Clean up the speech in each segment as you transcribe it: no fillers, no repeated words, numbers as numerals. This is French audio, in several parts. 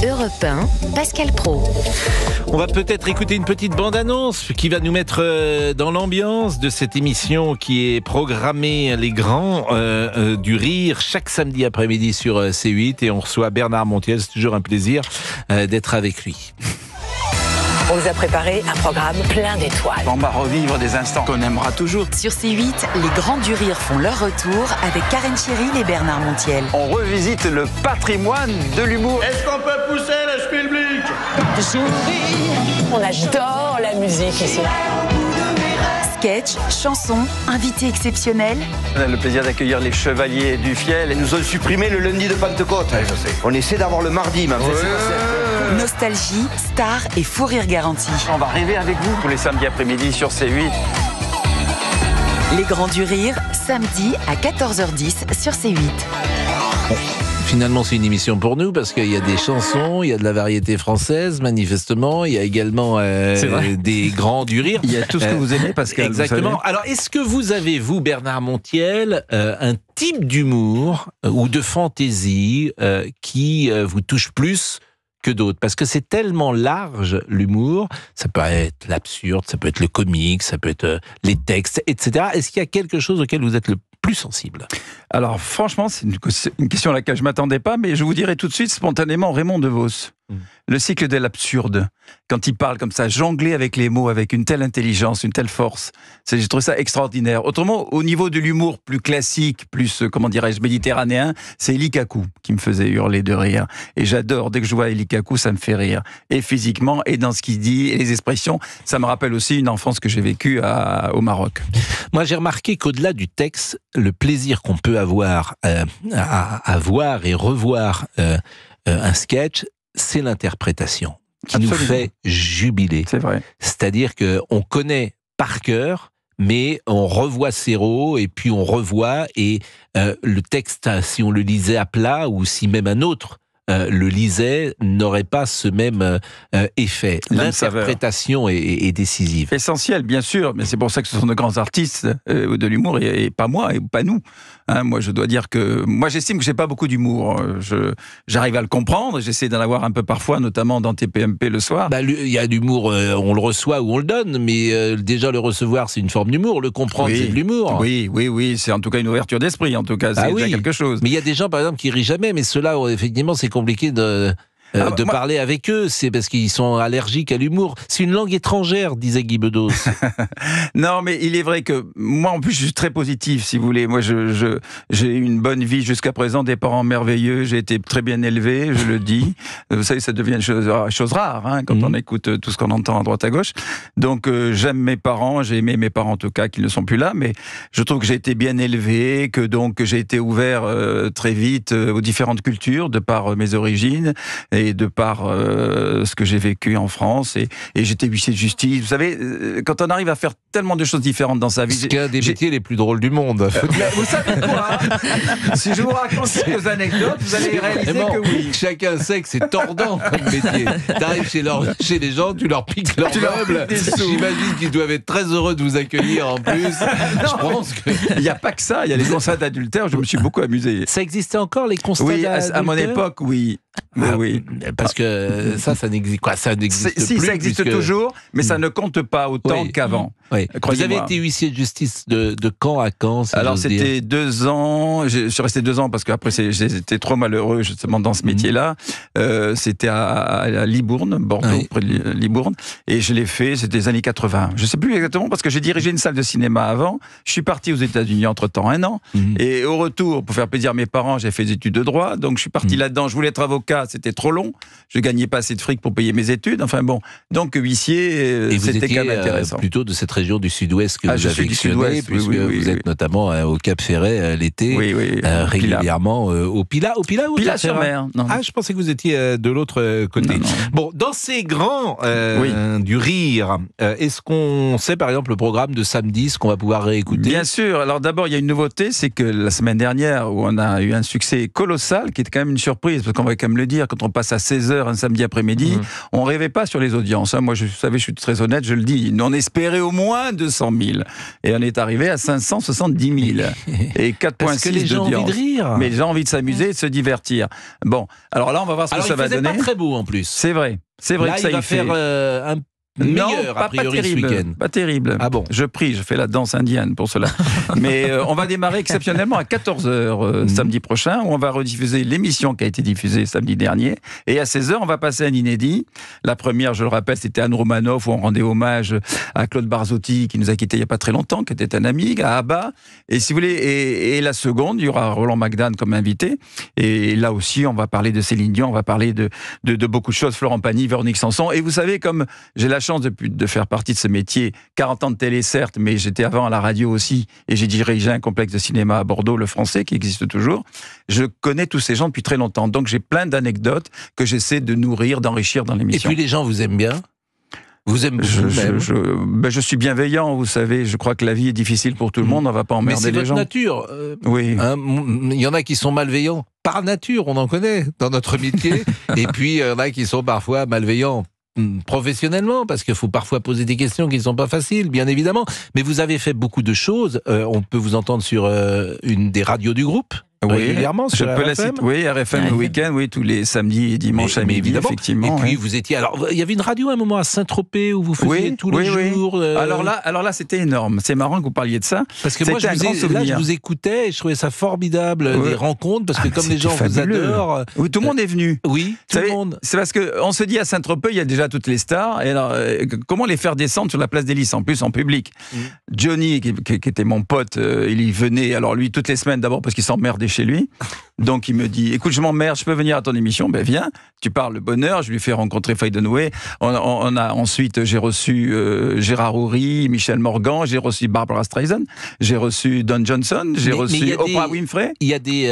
Europe 1, Pascal Praud. On va peut-être écouter une petite bande-annonce qui va nous mettre dans l'ambiance de cette émission qui est programmée Les Grands du Rire chaque samedi après-midi sur C8 et on reçoit Bernard Montiel. C'est toujours un plaisir d'être avec lui. On vous a préparé un programme plein d'étoiles. On va revivre des instants qu'on aimera toujours. Sur C8, Les Grands du Rire font leur retour avec Karen Cheryl et Bernard Montiel. On revisite le patrimoine de l'humour. Est-ce qu'on peut pousser le Spielblick? On adore la musique ici. Sketch, chansons, invités exceptionnels. On a le plaisir d'accueillir les Chevaliers du Fiel. Ils nous ont supprimé le lundi de Pentecôte. Ouais, je sais. On essaie d'avoir le mardi, même. Nostalgie, stars et fou rire garanti. On va rêver avec vous tous les samedis après-midi sur C8. Les Grands du Rire, samedi à 14h10 sur C8. Finalement, c'est une émission pour nous parce qu'il y a des chansons, il y a de la variété française, manifestement. Il y a également des Grands du Rire. Il y a tout ce que vous aimez, Pascal. Exactement. Alors, est-ce que vous avez, vous, Bernard Montiel, un type d'humour ou de fantaisie qui vous touche plus que d'autres, parce que c'est tellement large l'humour, ça peut être l'absurde, ça peut être le comique, ça peut être les textes, etc. Est-ce qu'il y a quelque chose auquel vous êtes le plus sensible? Alors franchement, c'est une question à laquelle je ne m'attendais pas, mais je vous dirai tout de suite spontanément Raymond DeVos. Le cycle de l'absurde, quand il parle comme ça, jongler avec les mots, avec une telle intelligence, une telle force, je trouve ça extraordinaire. Autrement, au niveau de l'humour plus classique, plus, comment dirais-je, méditerranéen, c'est Elie Kakou qui me faisait hurler de rire. Et j'adore, dès que je vois Elie Kakou, ça me fait rire. Et physiquement, et dans ce qu'il dit, et les expressions, ça me rappelle aussi une enfance que j'ai vécue au Maroc. Moi, j'ai remarqué qu'au-delà du texte, le plaisir qu'on peut avoir à voir et revoir un sketch, c'est l'interprétation qui nous fait jubiler. C'est vrai. C'est-à-dire qu'on connaît par cœur, mais on revoit ses rôles et puis on revoit et le texte, si on le lisait à plat ou si même un autre le lisait, n'aurait pas ce même effet. L'interprétation est décisive. Essentiel, bien sûr, mais c'est pour ça que ce sont de grands artistes de l'humour et pas moi et pas nous. Hein, moi, je dois dire que j'estime que j'ai pas beaucoup d'humour. J'arrive à le comprendre, j'essaie d'en avoir un peu parfois, notamment dans TPMP le soir. Il y a l'humour, on le reçoit ou on le donne, mais déjà le recevoir, c'est une forme d'humour, le comprendre, c'est de l'humour. Oui, c'est en tout cas une ouverture d'esprit, en tout cas, c'est déjà quelque chose. Mais il y a des gens, par exemple, qui rient jamais, mais ceux-là, effectivement, c'est compliqué de parler avec eux, c'est parce qu'ils sont allergiques à l'humour. C'est une langue étrangère, disait Guy Bedos. Non, mais il est vrai que moi, en plus, je suis très positif, si vous voulez. Moi, j'ai eu une bonne vie jusqu'à présent, des parents merveilleux, j'ai été très bien élevé, je le dis. Vous savez, ça devient une chose rare, hein, quand on écoute tout ce qu'on entend à droite à gauche. Donc, j'aime mes parents, j'ai aimé mes parents en tout cas, qui ne sont plus là, mais je trouve que j'ai été bien élevé, que donc j'ai été ouvert très vite aux différentes cultures, de par mes origines, et de par ce que j'ai vécu en France, et j'étais huissier de justice. Vous savez, quand on arrive à faire tellement de choses différentes dans sa vie... C'est un des métiers les plus drôles du monde. Vous savez quoi, si je vous raconte quelques anecdotes, vous allez réaliser que oui. Chacun sait que c'est tordant comme métier. T'arrives chez les gens, tu leur piques leurs meubles. J'imagine qu'ils doivent être très heureux de vous accueillir en plus. Je pense que... Il n'y a pas que ça, il y a les constats d'adultère, je me suis beaucoup amusé. Ça existait encore, les constats d'adultère? Oui, à mon époque, oui. Oui. Parce que ça n'existe quoi, ça n'existe plus. Si, ça existe toujours, mais ça ne compte pas autant qu'avant. Oui. Vous avez été huissier de justice de quand à quand? Alors c'était 2 ans, je suis resté 2 ans parce qu'après j'étais trop malheureux justement dans ce métier-là. C'était à Libourne, Bordeaux, près de Libourne, et je l'ai fait, c'était les années 80. Je ne sais plus exactement parce que j'ai dirigé une salle de cinéma avant. Je suis parti aux États-Unis entre-temps 1 an, et au retour, pour faire plaisir à mes parents, j'ai fait des études de droit, donc je suis parti là-dedans. Je voulais être avocat, c'était trop long, je gagnais pas assez de fric pour payer mes études, enfin bon, donc huissier, c'était quand même intéressant. Plutôt de cette région du Sud-Ouest que vous avez actionné, puisque vous êtes notamment au Cap Ferret l'été, régulièrement au Pilat. Pilat-sur-Mer. Je pensais que vous étiez de l'autre côté. Non. Bon, dans ces grands du rire, est-ce qu'on sait par exemple le programme de samedi, ce qu'on va pouvoir réécouter? Bien sûr. Alors d'abord, il y a une nouveauté, c'est que la semaine dernière, où on a eu un succès colossal, qui était quand même une surprise, parce qu'on va quand même le dire, quand on passe passe à 16h un samedi après-midi, on rêvait pas sur les audiences. Hein. Moi, vous savez, je suis très honnête, je le dis. On espérait au moins 200 000. Et on est arrivé à 570 000. Et 4,6 Parce que les gens ont envie de rire. Mais les gens ont envie de s'amuser et de se divertir. Bon, alors là, on va voir ce que ça va donner. Pas très beau en plus. C'est vrai. C'est vrai là, que ça il va y fait. faire un meilleur, a priori, terrible, ce week-end. Pas terrible. Ah bon. Je prie, je fais la danse indienne pour cela. Mais on va démarrer exceptionnellement à 14h samedi prochain, où on va rediffuser l'émission qui a été diffusée samedi dernier. Et à 16h, on va passer un inédit. La première, je le rappelle, c'était Anne Romanoff, où on rendait hommage à Claude Barzotti, qui nous a quittés il n'y a pas très longtemps, qui était un ami, à ABBA. Et si vous voulez, et la seconde, il y aura Roland McDan comme invité. Et là aussi, on va parler de Céline Dion, on va parler de beaucoup de choses, Florent Pagny, Véronique Sanson. Et vous savez, comme j'ai la chance de faire partie de ce métier, 40 ans de télé certes, mais j'étais avant à la radio aussi, et j'ai dirigé un complexe de cinéma à Bordeaux, le Français, qui existe toujours. Je connais tous ces gens depuis très longtemps, donc j'ai plein d'anecdotes que j'essaie de nourrir, d'enrichir dans l'émission. Et puis les gens vous aiment bien? Vous aimez je suis bienveillant, vous savez, je crois que la vie est difficile pour tout le monde, on va pas emmerder les gens. Mais c'est votre nature. Oui. Hein, il y en a qui sont malveillants par nature, on en connaît dans notre métier, et puis il y en a qui sont parfois malveillants professionnellement, parce qu'il faut parfois poser des questions qui ne sont pas faciles, bien évidemment. Mais vous avez fait beaucoup de choses. On peut vous entendre sur une des radios du groupe. Régulièrement sur RFM. Oui, RFM le week-end, oui, tous les samedis et dimanches à midi, effectivement. Et puis vous étiez. Alors, il y avait une radio à un moment à Saint-Tropez où vous faisiez tous les jours. Alors là, c'était énorme. C'est marrant que vous parliez de ça. Parce que moi, je vous écoutais et je trouvais ça formidable, les rencontres, parce que comme les gens fabuleux. vous adorent. Oui, tout le monde est venu. Oui, tout le monde. C'est parce qu'on se dit à Saint-Tropez, il y a déjà toutes les stars. Et alors, comment les faire descendre sur la place des Lys, en plus en public? Johnny, qui était mon pote, il y venait. Alors lui, toutes les semaines, d'abord parce qu'il s'emmerdait chez lui. Donc il me dit, écoute, je m'emmerde, je peux venir à ton émission? Ben viens, tu parles le bonheur. Je lui fais rencontrer Faye Dunaway. Ensuite, j'ai reçu Gérard Houry, Michel Morgan, j'ai reçu Barbara Streisand, j'ai reçu Don Johnson, j'ai reçu Oprah Winfrey. Il y a des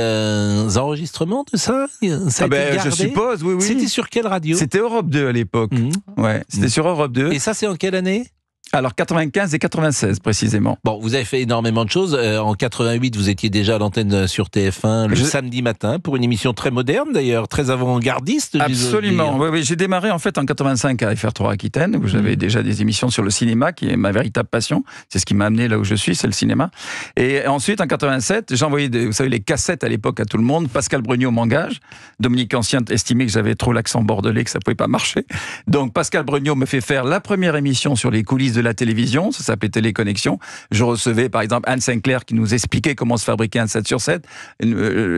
enregistrements de ça? Ça a été gardé? Je suppose, oui. C'était sur quelle radio? C'était Europe 2 à l'époque. Ouais, c'était sur Europe 2. Et ça, c'est en quelle année? Alors 95 et 96 précisément. Bon, vous avez fait énormément de choses. En 88, vous étiez déjà à l'antenne sur TF1 le samedi matin pour une émission très moderne d'ailleurs, très avant-gardiste. Absolument. Oui, j'ai démarré en fait en 85 à FR3 Aquitaine où j'avais déjà des émissions sur le cinéma qui est ma véritable passion. C'est ce qui m'a amené là où je suis, c'est le cinéma. Et ensuite en 87, j'envoyais vous savez les cassettes à l'époque à tout le monde. Pascal Brugnaut m'engage. Dominique Ancien estimait que j'avais trop l'accent bordelais, que ça pouvait pas marcher. Donc Pascal Brugnaut me fait faire la première émission sur les coulisses de la télévision, ça s'appelait Téléconnexion. Je recevais par exemple Anne Sinclair qui nous expliquait comment se fabriquait un 7/7.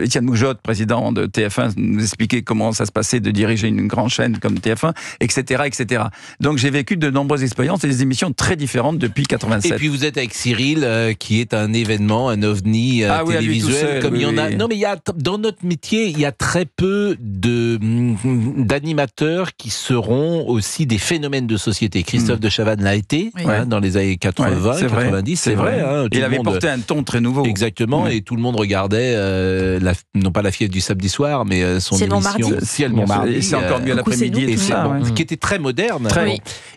Étienne Moujotte, président de TF1, nous expliquait comment ça se passait de diriger une grande chaîne comme TF1, etc., etc. Donc j'ai vécu de nombreuses expériences et des émissions très différentes depuis 87. Et puis vous êtes avec Cyril, qui est un événement, un ovni télévisuel, comme il y en a. Non, mais il y a dans notre métier, il y a très peu d'animateurs qui seront aussi des phénomènes de société. Christophe de Chavannes l'a été. Dans les années 80, 90, c'est vrai. Hein, il avait porté un ton très nouveau. Exactement, et tout le monde regardait, non pas la fièvre du samedi soir, mais son émission Ciel Montmardi. C'est encore mieux l'après-midi et tout ça. Qui était très moderne.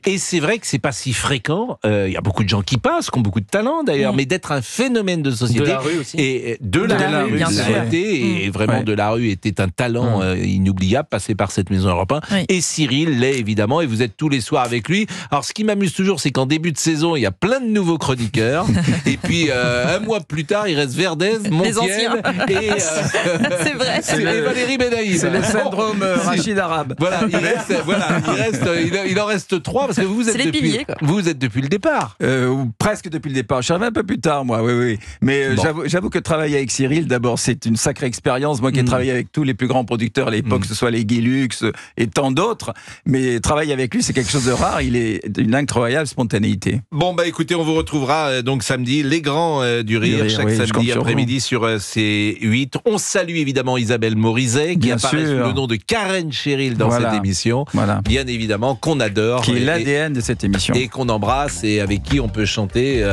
Et c'est vrai que c'est pas si fréquent. Il y a beaucoup de gens qui passent, qui ont beaucoup de talent d'ailleurs, mais d'être un phénomène de société. De la rue aussi. Et de la rue, bien sûr. Et vraiment, de la rue était un talent inoubliable, passé par cette maison Europe 1. Et Cyril l'est évidemment, et vous êtes tous les soirs avec lui. Alors ce qui m'amuse toujours, c'est qu'en début de saison, il y a plein de nouveaux chroniqueurs. Et puis, un mois plus tard, il reste Verdez, Montiel et Valérie Benaïm. C'est le syndrome Rachid Arabe. Voilà, il en reste 3 parce que vous êtes depuis le départ. Presque depuis le départ. Je suis arrivé un peu plus tard, moi. Oui. Mais j'avoue que travailler avec Cyril, d'abord, c'est une sacrée expérience. Moi qui ai travaillé avec tous les plus grands producteurs à l'époque, que ce soit les Guy Lux et tant d'autres. Mais travailler avec lui, c'est quelque chose de rare. Il est d'une incroyable spontanéité. Bon, écoutez, on vous retrouvera donc samedi, les grands du rire, chaque samedi après-midi sur C8. On salue évidemment Isabelle Morizet, qui apparaît sous le nom de Karen Cheryl dans cette émission. Bien évidemment, qu'on adore. Qui est l'ADN de cette émission. Et qu'on embrasse et avec qui on peut chanter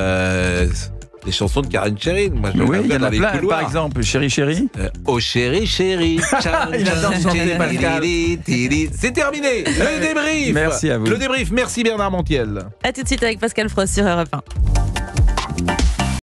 les chansons de Karen Cheryl. Moi, il y en a plein. Par exemple, Chéri Chéri. Oh chéri chéri. Il adore chanter Pascal. C'est terminé. Le débrief. Merci à vous. Le débrief. Merci Bernard Montiel. À tout de suite avec Pascal Frost sur Europe 1.